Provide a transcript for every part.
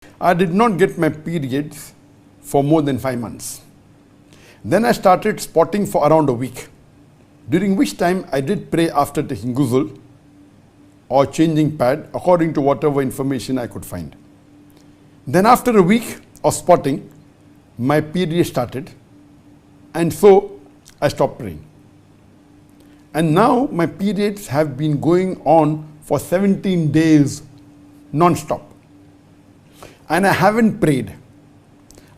I did not get my periods for more than 5 months. Then I started spotting for around a week, during which time I did pray after taking ghusl or changing pad according to whatever information I could find. Then after a week of spotting, my period started, and so I stopped praying. And now my periods have been going on for 17 days non-stop. And I haven't prayed.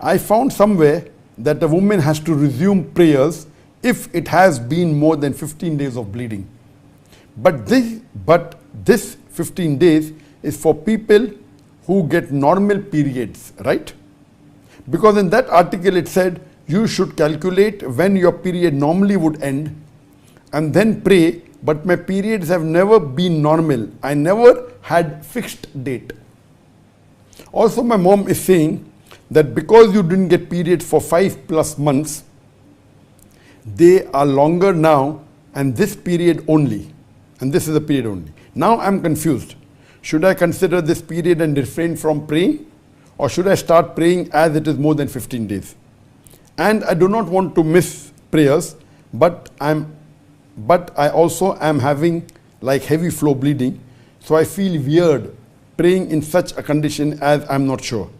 I found somewhere that a woman has to resume prayers if it has been more than 15 days of bleeding. But this 15 days is for people who get normal periods, right? Because in that article it said you should calculate when your period normally would end and then pray, but my periods have never been normal. I never had fixed date. Also, my mom is saying that because you didn't get periods for 5+ months, they are longer now, and this period only, and this is a period only. Now I'm confused. Should I consider this period and refrain from praying, or should I start praying as it is more than 15 days? And I do not want to miss prayers, but I also am having like heavy flow bleeding, so I feel weird praying in such a condition as I'm not sure.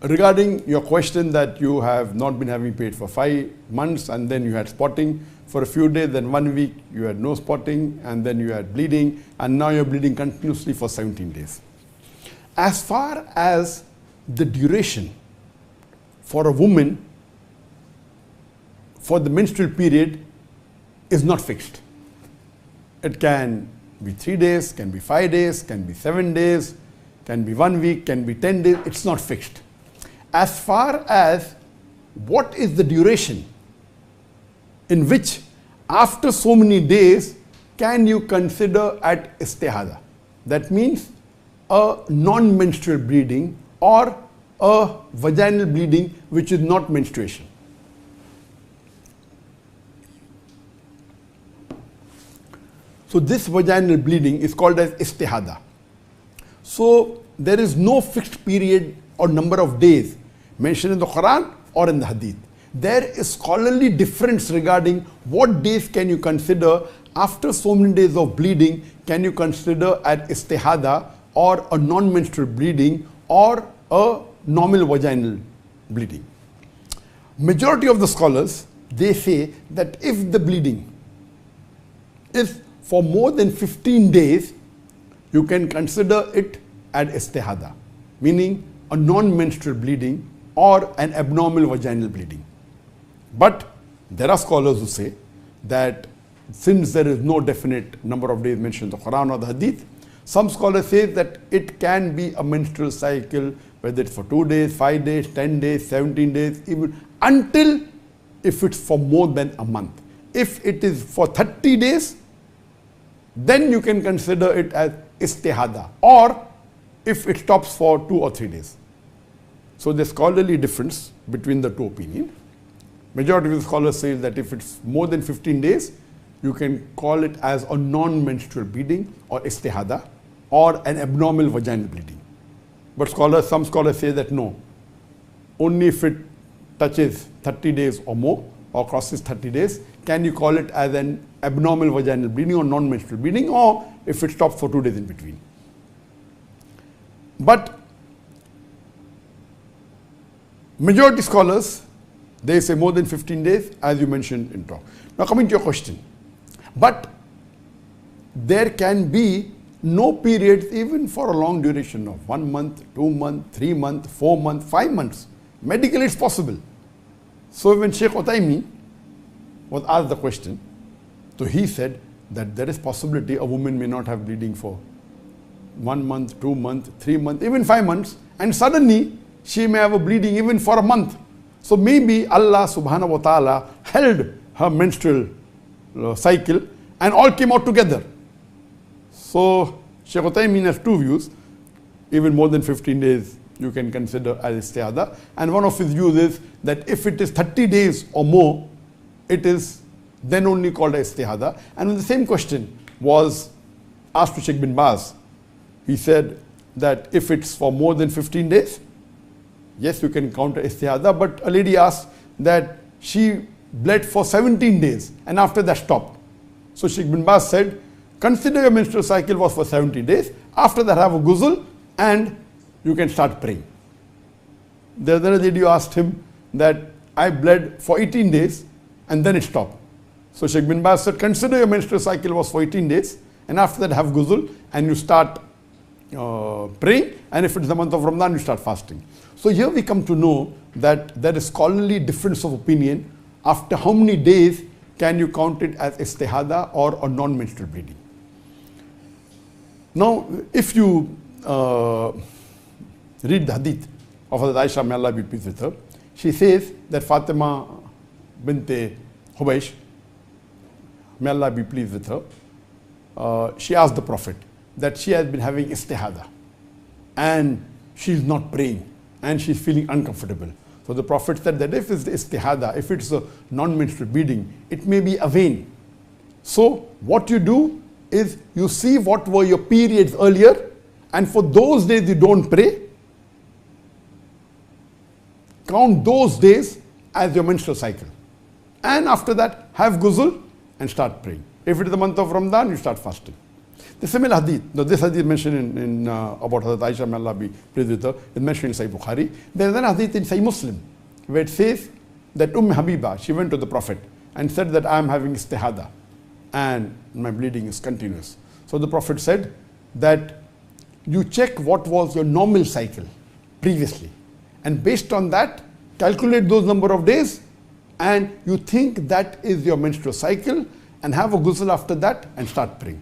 Regarding your question that you have not been having paid for 5 months and then you had spotting for a few days, then 1 week you had no spotting, and then you had bleeding, and now you're bleeding continuously for 17 days. As far as the duration for a woman for the menstrual period is not fixed. It can be 3 days, can be 5 days, can be 7 days, can be 1 week, can be 10 days. It's not fixed. As far as what is the duration in which after so many days can you consider at istihada, that means a non-menstrual bleeding or a vaginal bleeding which is not menstruation. So this vaginal bleeding is called as istihada. So there is no fixed period or number of days mentioned in the Quran or in the Hadith. There is scholarly difference regarding what days can you consider after so many days of bleeding, can you consider at istihada or a non-menstrual bleeding or a normal vaginal bleeding. Majority of the scholars, they say that if the bleeding is for more than 15 days, you can consider it at istihada, meaning a non-menstrual bleeding or an abnormal vaginal bleeding. But there are scholars who say that since there is no definite number of days mentioned in the Quran or the Hadith, some scholars say that it can be a menstrual cycle, whether it's for 2 days, 5 days, 10 days, 17 days, even until if it's for more than a month. If it is for 30 days, then you can consider it as istihada, or if it stops for 2 or 3 days. So there's scholarly difference between the two opinions. Majority of the scholars say that if it's more than 15 days, you can call it as a non-menstrual bleeding or istihada or an abnormal vaginal bleeding. But some scholars say that no, only if it touches 30 days or more or crosses 30 days, can you call it as an abnormal vaginal bleeding or non-menstrual bleeding, or if it stops for 2 days in between. But majority scholars, they say more than 15 days, as you mentioned in talk. Now coming to your question, but there can be no periods even for a long duration of 1 month, 2 months, 3 months, 4 months, 5 months. Medically it's possible. So when Sheikh Uthaymeen was asked the question, so he said that there is possibility a woman may not have bleeding for 1 month, 2 months, 3 months, even 5 months, and suddenly she may have a bleeding even for a month. So maybe Allah subhanahu wa ta'ala held her menstrual cycle and all came out together. So Sheikh Uthaymeen has 2 views. Even more than 15 days you can consider as istihada, and one of his views is that if it is 30 days or more, it is then only called as istihada. And on the same question, was asked to Sheikh bin Baz. He said that if it's for more than 15 days, yes, you can count istihada, but a lady asked that she bled for 17 days and after that stopped. So Sheikh bin Baz said, consider your menstrual cycle was for 70 days, after that have a ghusl and you can start praying. The other lady asked him that I bled for 18 days and then it stopped. So Sheikh bin Baz said, consider your menstrual cycle was for 18 days and after that have ghusl and you start praying, and if it's the month of Ramadan, you start fasting. So here we come to know that there is scholarly difference of opinion after how many days can you count it as istihada or a non-menstrual bleeding. Now, if you read the hadith of Hazrat Aisha, may Allah be pleased with her, she says that Fatima bint Hubaysh, may Allah be pleased with her, she asked the Prophet that she has been having istihada and she is not praying and she is feeling uncomfortable. So the Prophet said that if it's the istihada, if it's a non-menstrual bleeding, it may be a vein. So what you do is you see what were your periods earlier, and for those days you don't pray, count those days as your menstrual cycle. And after that, have ghusl and start praying. If it is the month of Ramadan, you start fasting. The similar hadith, this hadith mentioned in about Hazrat Aisha, may Allah be pleased with her, is mentioned in Sahih Bukhari. There is another hadith in Sahih Muslim where it says that Habiba, she went to the Prophet and said that I am having istihada and my bleeding is continuous. So the Prophet said that you check what was your normal cycle previously, and based on that, calculate those number of days, and you think that is your menstrual cycle, and have a ghusl after that and start praying.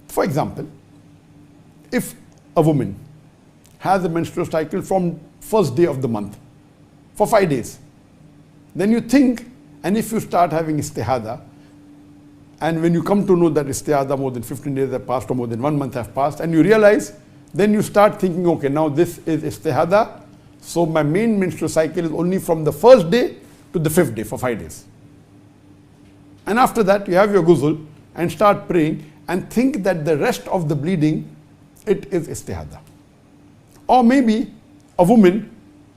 For example, if a woman has a menstrual cycle from first day of the month for 5 days, then you think, and if you start having istihada, and when you come to know that istihada more than 15 days have passed or more than 1 month have passed, and you realize, then you start thinking, okay, now this is istihada, so my main menstrual cycle is only from the first day to the 5th day for 5 days. And after that, you have your ghusl and start praying and think that the rest of the bleeding, it is istihada. Or maybe a woman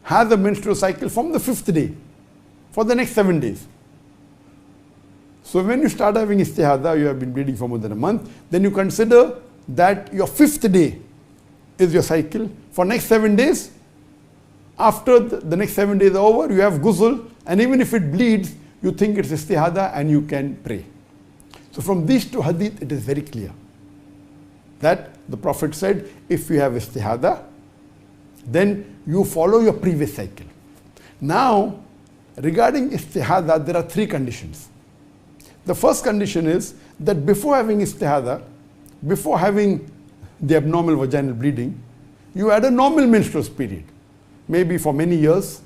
has a menstrual cycle from the 5th day for the next 7 days. So when you start having istihada, you have been bleeding for more than a month, then you consider that your 5th day is your cycle for next 7 days. After the next 7 days are over, you have ghusl, and even if it bleeds, you think it's istihada and you can pray. So from these two hadith, it is very clear that the Prophet said, if you have istihada, then you follow your previous cycle. Now, regarding istihada, there are 3 conditions. The first condition is that before having istihada, before having the abnormal vaginal bleeding, you had a normal menstrual period. Maybe for many years,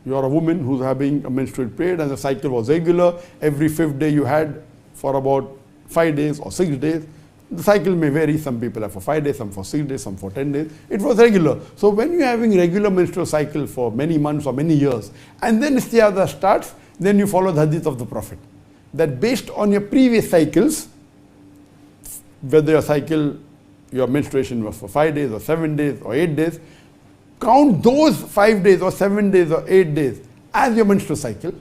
you are a woman who's having a menstrual period and the cycle was regular. Every 5th day you had for about 5 days or 6 days. The cycle may vary. Some people have for 5 days, some for 6 days, some for 10 days. It was regular. So when you're having regular menstrual cycle for many months or many years, and then istihada starts, then you follow the hadith of the Prophet. That based on your previous cycles, whether your cycle, your menstruation was for 5 days or 7 days or 8 days, count those 5 days or 7 days or 8 days as your menstrual cycle.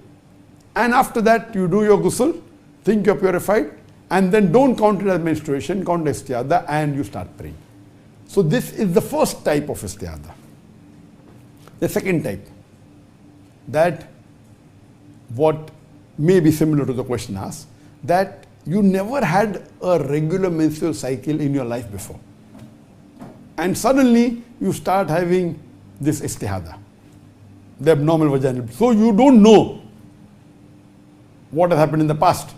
And after that, you do your ghusl, think you're purified, and then don't count it as menstruation, count istihada, and you start praying. So this is the first type of istihada. The second type, that what may be similar to the question asked, that you never had a regular menstrual cycle in your life before. And suddenly you start having this istihada, the abnormal vaginal. So you don't know what has happened in the past.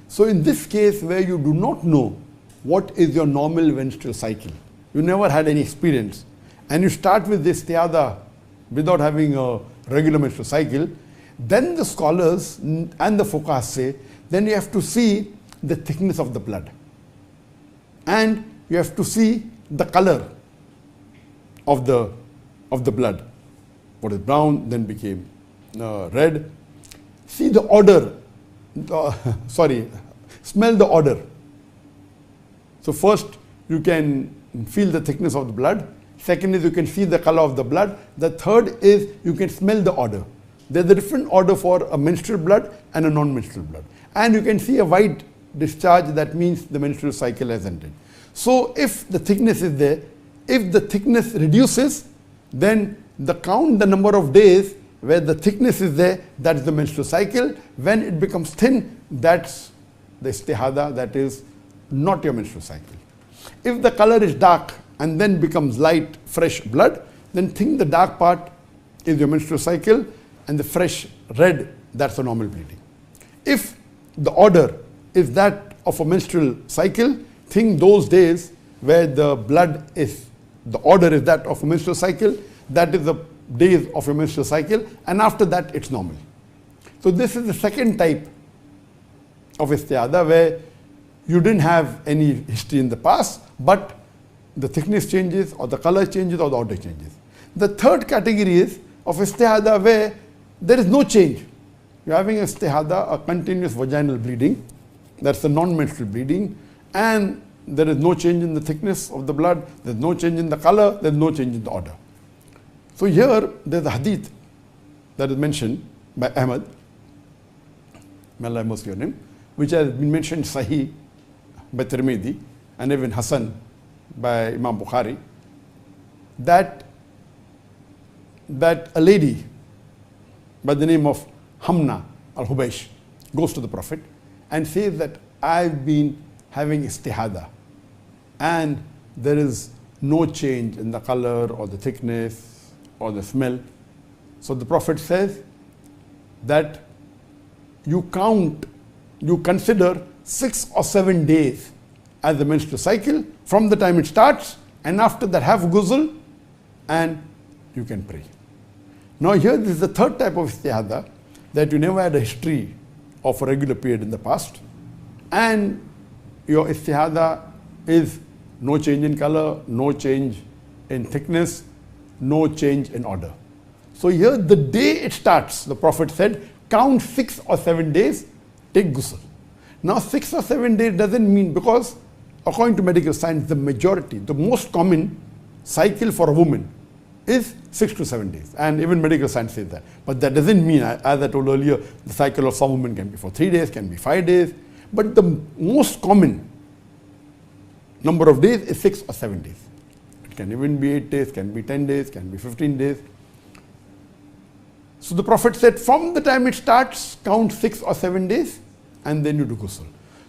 So in this case where you do not know what is your normal menstrual cycle, you never had any experience, and you start with this istihada without having a regular menstrual cycle, then the scholars and the fuqaha say, then you have to see the thickness of the blood. And you have to see the color of the blood. What is brown then became red. See the odor, smell the odor. So first, you can feel the thickness of the blood. Second is you can see the color of the blood. The third is you can smell the odor. There's a different odor for a menstrual blood and a non-menstrual blood. And you can see a white discharge, that means the menstrual cycle has ended. So if the thickness is there, if the thickness reduces, then the number of days where the thickness is there, that's the menstrual cycle. When it becomes thin, that's the istihada, that is not your menstrual cycle. If the color is dark and then becomes light, fresh blood, then think the dark part is your menstrual cycle and the fresh red, that's a normal bleeding. If the order is that of a menstrual cycle, think those days where the blood is, the order is that of a menstrual cycle, that is the days of a menstrual cycle, and after that it's normal. So this is the second type of istihada where you didn't have any history in the past, but the thickness changes or the color changes or the order changes. The third category is of istihada where there is no change. You're having istihada, a continuous vaginal bleeding, that's the non-menstrual bleeding, and there is no change in the thickness of the blood, there's no change in the color, there's no change in the order. So here there's a hadith that is mentioned by Ahmad, may Allah have mercy on him, which has been mentioned Sahih by Tirmidhi and even Hasan by Imam Bukhari, that a lady by the name of Hamna al-Hubaysh goes to the Prophet and says that I've been having istihada and there is no change in the color or the thickness or the smell. So the Prophet says that you consider 6 or 7 days as the menstrual cycle from the time it starts, and after that have ghusl and you can pray. Now here this is the third type of istihada, that you never had a history of a regular period in the past and your istihada is no change in color, no change in thickness, no change in order. So here the day it starts, the Prophet said, count 6 or 7 days, take ghusl. Now 6 or 7 days doesn't mean, because according to medical science, the majority, the most common cycle for a woman is 6 to 7 days, and even medical science says that. But that doesn't mean, as I told earlier, the cycle of some women can be for 3 days, can be 5 days, but the most common number of days is 6 or 7 days. It can even be 8 days, can be 10 days, can be 15 days. So the Prophet said, from the time it starts, count 6 or 7 days, and then you do ghusl.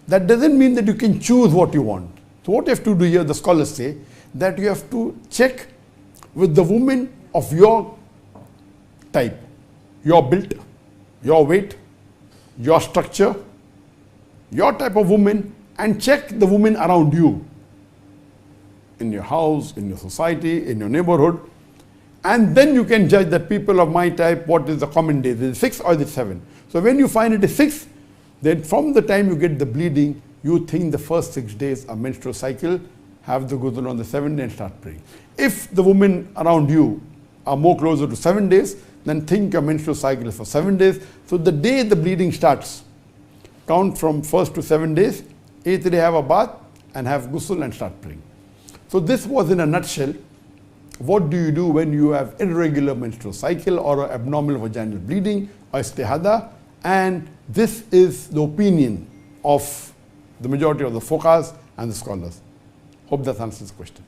That doesn't mean that you can choose what you want. So what you have to do here, the scholars say, that you have to check with the woman of your type, your build, your weight, your structure, your type of woman, and check the women around you, in your house, in your society, in your neighborhood, and then you can judge that people of my type, what is the common days, is it 6 or is it 7? So when you find it is 6, then from the time you get the bleeding, you think the first 6 days are menstrual cycle, have the ghusl on the 7th day and start praying. If the women around you are more closer to 7 days, then think your menstrual cycle is for 7 days. So the day the bleeding starts, count from 1st to 7 days, 8th day have a bath and have ghusl and start praying. So this was in a nutshell, what do you do when you have irregular menstrual cycle or abnormal vaginal bleeding or istihada, and this is the opinion of the majority of the fuqahas and the scholars. Hope that answers the question.